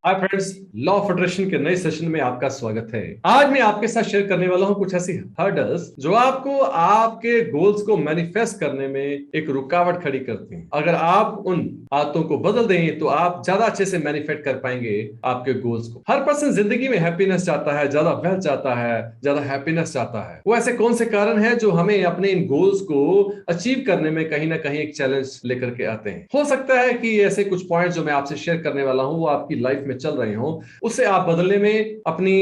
Hi friends, law of attraction के नए session में आपका स्वागत है। आज मैं आपके साथ शेयर करने वाला हूं कुछ ऐसी हर्डल्स जो आपको आपके गोल्स को मैनिफेस्ट करने में एक रुकावट खड़ी करती हैं। अगर आप उन आदतों को बदल दें तो आप ज्यादा अच्छे से मैनिफेस्ट कर पाएंगे आपके गोल्स को। हर पर्सन जिंदगी में हैप्पीनेस चाहता है, ज्यादा वेल्थ चाहता है, ज्यादा हैप्पीनेस चाहता है। वो ऐसे कौन से कारण हैं जो हमें अपने इन गोल्स को अचीव करने में कहीं ना कहीं एक चैलेंज लेकर के आते हैं। हो सकता है कि ऐसे कुछ पॉइंट जो मैं आपसे शेयर करने वाला हूं वो आपकी लाइफ में चल रहे हो, उससे आप बदलने में अपनी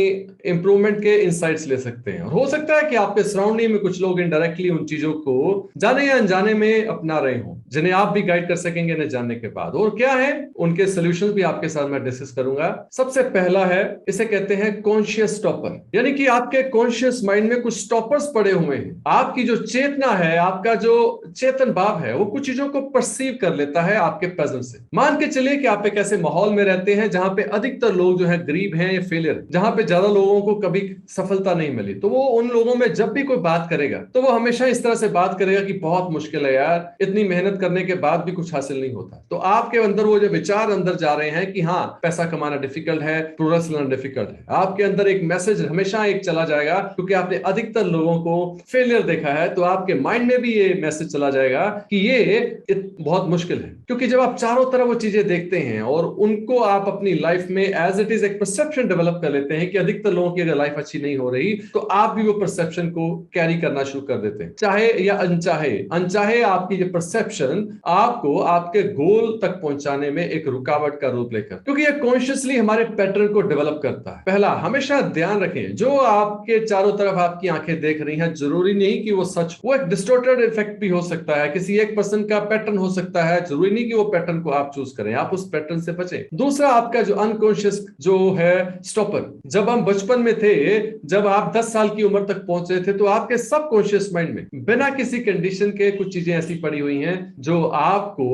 इंप्रूवमेंट के इंसाइट्स ले सकते हैं। और हो सकता है कि आपके सराउंडिंग में कुछ लोग इनडायरेक्टली उन चीजों को जाने या अनजाने में अपना रहे हो, जिन्हें आप भी गाइड कर सकेंगे इन्हें जानने के बाद। और क्या है उनके सोल्यूशन भी आपके साथ मैं डिस्कस करूंगा। सबसे पहला है, इसे कहते हैं कॉन्शियस स्टॉपर, यानी कि आपके कॉन्शियस माइंड में कुछ स्टॉपर्स पड़े हुए हैं। आपकी जो चेतना है, आपका जो चेतन भाव है, वो कुछ चीजों को परसीव कर लेता है आपके प्रेजेंस से। मान के चलिए कि आप एक ऐसे माहौल में रहते हैं जहां पे अधिकतर लोग जो है गरीब हैं या फेलियर, जहां पे ज्यादा लोगों को कभी सफलता नहीं मिली, तो वो उन लोगों में जब भी कोई बात करेगा तो वो हमेशा इस तरह से बात करेगा कि बहुत मुश्किल है यार, इतनी मेहनत करने के बाद भी कुछ हासिल नहीं होता। तो आपके अंदर वो जो विचार अंदर जा रहे हैं कि हाँ, पैसा कमाना डिफिकल्ट है, प्रोग्रेस लाना डिफिकल्ट है, आपके अंदर एक मैसेज हमेशा एक चला जाएगा, क्योंकि आपने अधिकतर लोगों को फेलियर देखा है। तो आपके माइंड में भी ये मैसेज चला जाएगा कि ये बहुत मुश्किल है। क्योंकि जब आप चारों तरफ वो चीजें देखते हैं और उनको आप अपनी लाइफ में एज इट इज एक परसेप्शन डेवलप कर लेते हैं कि अधिकतर लोगों की अगर लाइफ अच्छी नहीं हो रही, तो आप भी वो परसेप्शन को कैरी करना शुरू कर देते हैं, चाहे या अनचाहे। अनचाहे आपकी ये परसेप्शन आपको आपके गोल तक पहुंचाने में एक रुकावट का रूप लेकर, क्योंकि ये कॉन्शियसली हमारे पैटर्न को डेवलप करता है। पहला, हमेशा ध्यान रखें, जो आपके चारों तरफ आपकी आंखें देख रही हैं, जरूरी नहीं कि वो सच, वो एक डिस्टॉर्टेड इफेक्ट भी हो सकता है, किसी एक पर्सन का पैटर्न हो सकता है। जरूरी नहीं कि वो पैटर्न को आप चूज करें, आप उस पैटर्न से बचें। दूसरा, आपका जो अनकॉन्शियस जो है स्टॉपर, जब हम बचपन में थे, जब आप 10 साल की उम्र तक पहुंचे थे, तो आपके सबकॉन्शियस माइंड में बिना किसी कंडीशन के कुछ चीजें ऐसी पड़ी हुई हैं जो आपको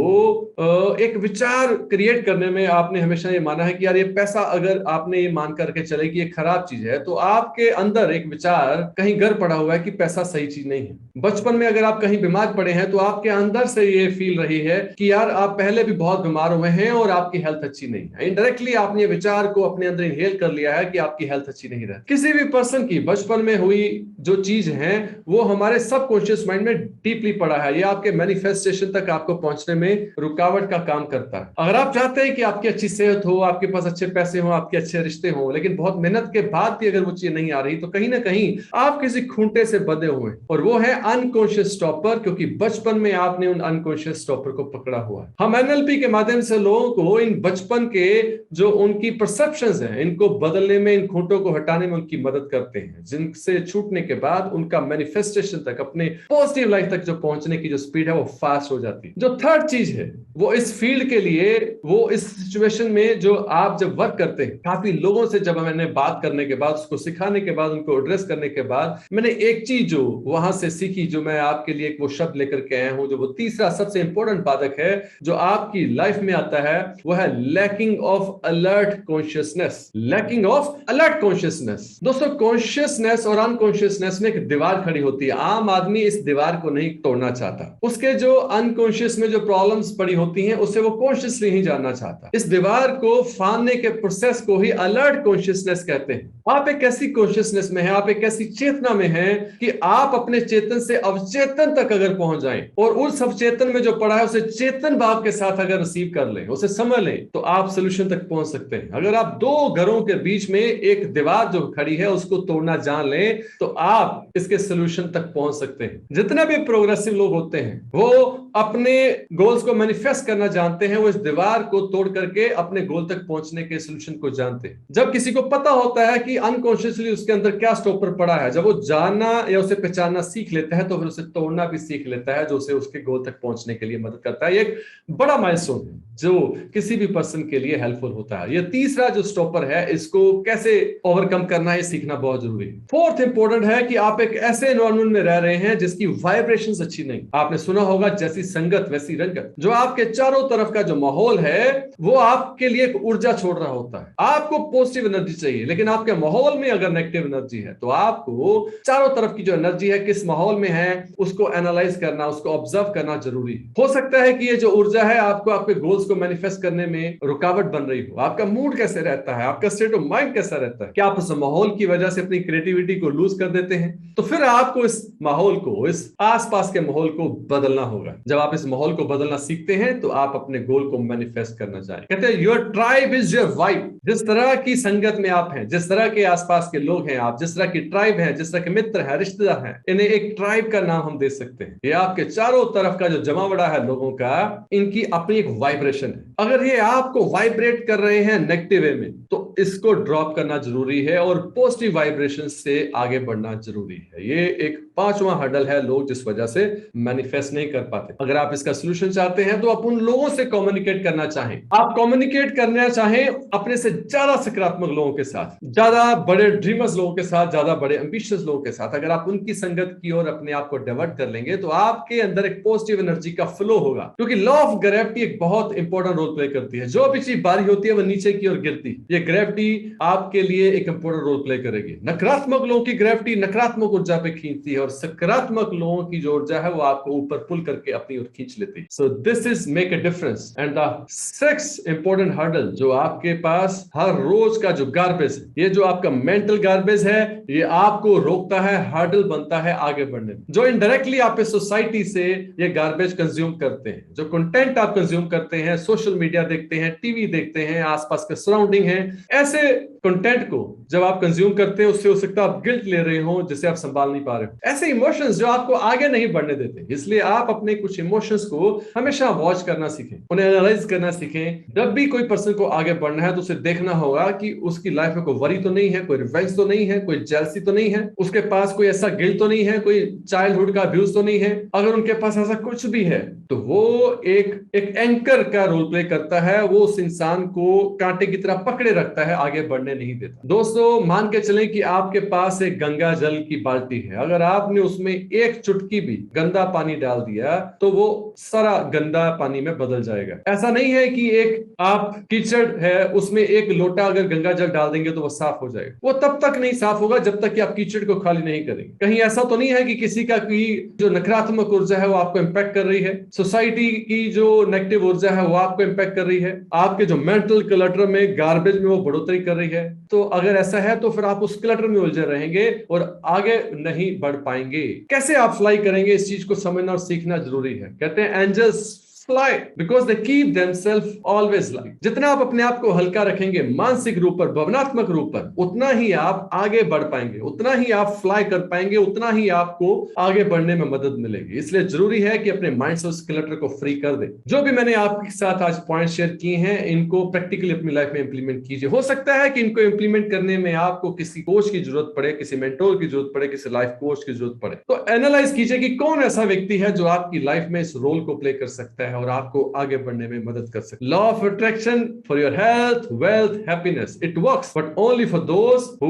एक विचार क्रिएट करने में आपने हमेशा ये माना है कि यार ये पैसा, अगर आपने ये मान करके चले कि ये खराब चीज है, तो आपके अंदर एक विचार कहीं घर पड़ा हुआ है कि पैसा सही चीज नहीं है। बचपन में अगर आप कहीं बीमार पड़े हैं तो आपके अंदर से ये फील रही है कि यार आप पहले भी बहुत बीमार हुए हैं और आपकी हेल्थ अच्छी नहीं है। इनडायरेक्टली आपने विचार को अपने अंदर इनहेल कर लिया है कि आपकी हेल्थ अच्छी नहीं रहती। किसी भी पर्सन की बचपन में हुई जो चीज है वो हमारे सबकॉन्शियस माइंड में डीपली पड़ा है। ये आपके मैनिफेस्टेशन तक आपको पहुंचने में रुकावट का काम करता है। अगर आप चाहते हैं कि आपकी अच्छी सेहत हो, आपके पास अच्छे पैसे हो, आपके अच्छे रिश्ते हो, लेकिन बहुत मेहनत के बाद भी अगर वो चीज नहीं आ रही, तो कहीं ना कहीं आप किसी खूंटे से बंधे हुए, और वो है अनकॉन्शियस स्टॉपर, क्योंकि बचपन में आपने उन अनकॉन्शियस स्टॉपर को पकड़ा हुआ है। हम एनएलपी के माध्यम से लोगों को इन बचपन के जो उनकी परसेप्शंस हैं, इनको बदलने में, इन खूंटों को हटाने में उनकी मदद करते हैं, जिनसे छूटने के बाद उनका मैनिफेस्टेशन तक, अपने पॉजिटिव लाइफ तक जो पहुंचने की जो स्पीड है वो फास्ट हो जाती है। जो थर्ड चीज है वो इस फील्ड के लिए, वो इस सिचुएशन में जो आप जब वर्क करते हैं, काफी लोगों से जब मैंने बात करने के बाद, उसको सिखाने के बाद, उनको एड्रेस करने के बाद, मैंने एक चीज जो वहां से सीखी, जो मैं आपके लिए एक वो शब्द लेकर के आया हूं, जो वो तीसरा सबसे इंपॉर्टेंट बाधक है जो आपकी लाइफ में आता है, वो है lacking of alert consciousness. Lacking of alert consciousness. दोस्तों, कॉन्शियसनेस और अनकॉन्शियसनेस में एक दीवार खड़ी होती है। आम आदमी इस दीवार को नहीं तोड़ना चाहता, उसके जो अनकॉन्शियस में जो प्रॉब्लम्स पड़ी होती हैं उसे वो कॉन्शियसली नहीं जानना चाहता। इस दीवार को फाड़ने के प्रोसेस को ही अलर्ट कॉन्शियसनेस कहते हैं। आप एक ऐसी कॉन्शियसनेस में है, आप एक ऐसी चेतना में है कि आप अपने चेतन से अवचेतन तक अगर पहुंच जाएं और उस अवचेतन में जो पड़ा है उसे चेतन भाव के साथ अगर रिसीव कर लें, उसे समझ लें, तो आप सोल्यूशन तक पहुंच सकते हैं। अगर आप दो घरों के बीच में एक दीवार जो खड़ी है उसको तोड़ना जान लें, तो आप इसके सोल्यूशन तक पहुंच सकते हैं। जितने भी प्रोग्रेसिव लोग होते हैं वो अपने गोल्स को मैनिफेस्ट करना जानते हैं, वो इस दीवार को तोड़ करके अपने गोल तक पहुंचने के सोल्यूशन को जानते हैं। जब किसी को पता होता है कि अनकॉन्शियसली उसके अंदर क्या स्टॉपर पड़ा है, जब वो जानना या उसे पहचानना सीख लेता है, तो फिर उसे तोड़ना भी सीख लेता है, जो उसे उसके गोल तक पहुंचने के लिए मदद करता है। ये एक बड़ा माइलस्टोन है जो किसी भी पर्सन के लिए हेल्पफुल होता है। ये तीसरा जो स्टॉपर है, इसको कैसे ओवरकम करना है, सीखना बहुत जरूरी है। फोर्थ इंपॉर्टेंट है कि आप एक ऐसे एनवायरमेंट में रह रहे हैं जिसकी वाइब्रेशंस अच्छी नहीं। आपने सुना होगा, जैसी संगत वैसी रंगत। जो आपके चारों तरफ का जो माहौल है वो आपके लिए एक ऊर्जा छोड़ रहा होता है। आपको पॉजिटिव एनर्जी चाहिए, लेकिन आपके माहौल में अगर नेगेटिव एनर्जी है, तो आपको चारों तरफ की जो एनर्जी है किस माहौल में है उसको एनालाइज करना, उसको ऑब्जर्व करना जरूरी है। हो सकता है कि ये जो ऊर्जा है आपको आपके गोल्स को मैनिफेस्ट करने में रुकावट बन रही हो, हो, आपका मूड कैसे रहता है, आपका स्टेट ऑफ माइंड कैसा रहता है, क्या आप उस माहौल की वजह से अपनी क्रिएटिविटी को लूज कर देते हैं? तो फिर आपको इस माहौल को, इस आसपास के माहौल को बदलना होगा। जब आप इस माहौल को बदलना सीखते हैं तो आप अपने गोल को मैनिफेस्ट करना चाहें। कहते हैं your tribe is your vibe. जिस तरह की संगत में आप हैं, जिस तरह के आसपास के लोग हैं, आप जिस तरह की ट्राइब है, जिस तरह के मित्र है, रिश्तेदार हैं, इन्हें एक ट्राइब का नाम हम दे सकते हैं। ये आपके चारों तरफ का जो जमावड़ा है लोगों का, इनकी अपनी एक वाइब्रेशन है। अगर ये आपको वाइब्रेट कर रहे हैं नेगेटिव वे में, तो इसको ड्रॉप करना जरूरी है और पॉजिटिव वाइब्रेशन से आगे बढ़ना जरूरी है। ये एक पांचवां हर्डल है लोग जिस वजह से मैनिफेस्ट नहीं कर पाते। अगर आप इसका सोल्यूशन चाहते हैं तो आप उन लोगों से कम्युनिकेट करना चाहें, आप कम्युनिकेट करना चाहें अपने से ज्यादा सकारात्मक लोगों के साथ, ज्यादा बड़े ड्रीमर्स लोगों के साथ, ज्यादा बड़े एम्बिशियस लोगों के साथ। अगर आप उनकी संगत की ओर अपने आप को डाइवर्ट कर लेंगे तो आपके अंदर एक पॉजिटिव एनर्जी का फ्लो होगा, क्योंकि लॉ ऑफ ग्रेविटी एक बहुत इंपॉर्टेंट रोल प्ले करती है। जो भी चीज भारी होती है वो नीचे की ओर गिरती है। ये ग्रेविटी आपके लिए एक इंपॉर्टेंट रोल प्ले करेगी। नकारात्मक लोगों की ग्रेविटी नकारात्मक ऊर्जा पे खींचती है और सकारात्मक लोगों की जो ऊर्जा है वो आपको ऊपर पुल करके अपनी ओर खींच लेती है। So this is make a difference. And the sixth important hurdle जो आपके पास हर रोज का जो गार्बेज है, ये जो आपका मेंटल गार्बेज है, ये आपको रोकता है, हर्डल बनता है आगे बढ़ने में। जो इनडायरेक्टली आप इस सोसाइटी से ये गार्बेज कंज्यूम करते हैं, जो कंटेंट आप कंज्यूम करते हैं, सोशल मीडिया देखते हैं, टीवी देखते हैं, आसपास के सराउंडिंग है, ऐसे कंटेंट को जब आप कंज्यूम करते हैं उससे हो सकता है आप गिल्ट ले रहे हो जिसे आप संभाल नहीं पा रहे हो। ऐसे इमोशंस जो आपको आगे नहीं बढ़ने देते। इसलिए आप अपने कुछ इमोशंस को हमेशा वॉच करना सीखें, उन्हें एनालाइज करना सीखें। जब भी कोई पर्सन को आगे बढ़ना है तो उसे देखना होगा कि उसकी लाइफ में कोई वरी तो नहीं है, कोई रिवेंज तो नहीं है, कोई जेलसी तो नहीं है, उसके पास कोई ऐसा गिल्ट तो नहीं है, कोई चाइल्डहुड का अब्यूज तो नहीं है। अगर उनके पास ऐसा कुछ भी है तो वो एक एंकर का रोल प्ले करता है, वो उस इंसान को कांटे की तरह पकड़े रखता है, आगे बढ़ने नहीं देता। दोस्तों मान के चलें कि आपके पास एक गंगा जल की बाल्टी है, अगर आपने उसमें एक चुटकी भी गंदा पानी डाल दिया तो वो सारा गंदा पानी में बदल जाएगा। ऐसा नहीं है कि एक आप कीचड़ है उसमें एक लोटा अगर गंगा जल डाल देंगे तो वो साफ हो जाएगा। वो तब तक नहीं साफ होगा जब तक कि आप कीचड़ को खाली नहीं करेंगे। कहीं ऐसा तो नहीं है कि किसी का की जो नकारात्मक ऊर्जा है वो आपको इंपैक्ट कर रही है, सोसाइटी की जो नेगेटिव ऊर्जा है वो आपको इंपैक्ट कर रही है, आपके जो मेंटल क्लटर में, गार्बेज में वो बढ़ोतरी कर रही है। तो अगर ऐसा है तो फिर आप उस क्लटर में उलझे रहेंगे और आगे नहीं बढ़ पाएंगे। कैसे आप फ्लाई करेंगे, इस चीज को समझना और सीखना जरूरी है। कहते हैं angels fly because they keep themselves always light। जितना आप अपने आप को हल्का रखेंगे मानसिक रूप पर, भावनात्मक रूप पर, उतना ही आप आगे बढ़ पाएंगे, उतना ही आप फ्लाई कर पाएंगे, उतना ही आपको आगे बढ़ने में मदद मिलेगी। इसलिए जरूरी है कि अपने माइंड से उस क्लटर को फ्री कर दें। जो भी मैंने आपके साथ आज पॉइंट शेयर किए हैं इनको प्रैक्टिकली अपनी लाइफ में इंप्लीमेंट कीजिए। हो सकता है कि इनको इंप्लीमेंट करने में आपको किसी कोच की जरूरत पड़े, किसी मेंटोर की जरूरत पड़े, किसी लाइफ कोच की जरूरत पड़े। तो एनालाइज कीजिए कि कौन ऐसा व्यक्ति है जो आपकी लाइफ में इस रोल को प्ले कर सकता है और आपको आगे बढ़ने में मदद कर सकते हैं। Law of attraction for your health, wealth, happiness, it works but only for those who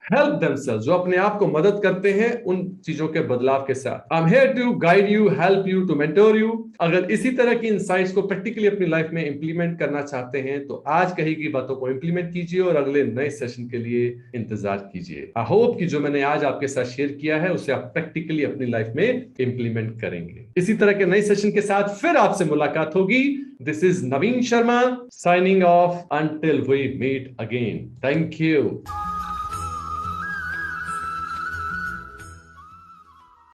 help themselves, जो अपने आप को मदद करते हैं उन चीजों के बदलाव के साथ। I am here to guide you, help you, to mentor you. अगर इसी तरह की इनसाइट्स को प्रैक्टिकली अपनी लाइफ में इंप्लीमेंट करना चाहते हैं तो आज कही गई बातों को इंप्लीमेंट कीजिए और अगले नए सेशन के लिए इंतजार कीजिए। आई होप कि जो मैंने आज आपके साथ शेयर किया है उसे आप प्रैक्टिकली अपनी लाइफ में इंप्लीमेंट करेंगे। इसी तरह के नए सेशन के साथ फिर आपसे मुलाकात होगी। This is Naveen Sharma signing off until we meet again. Thank you.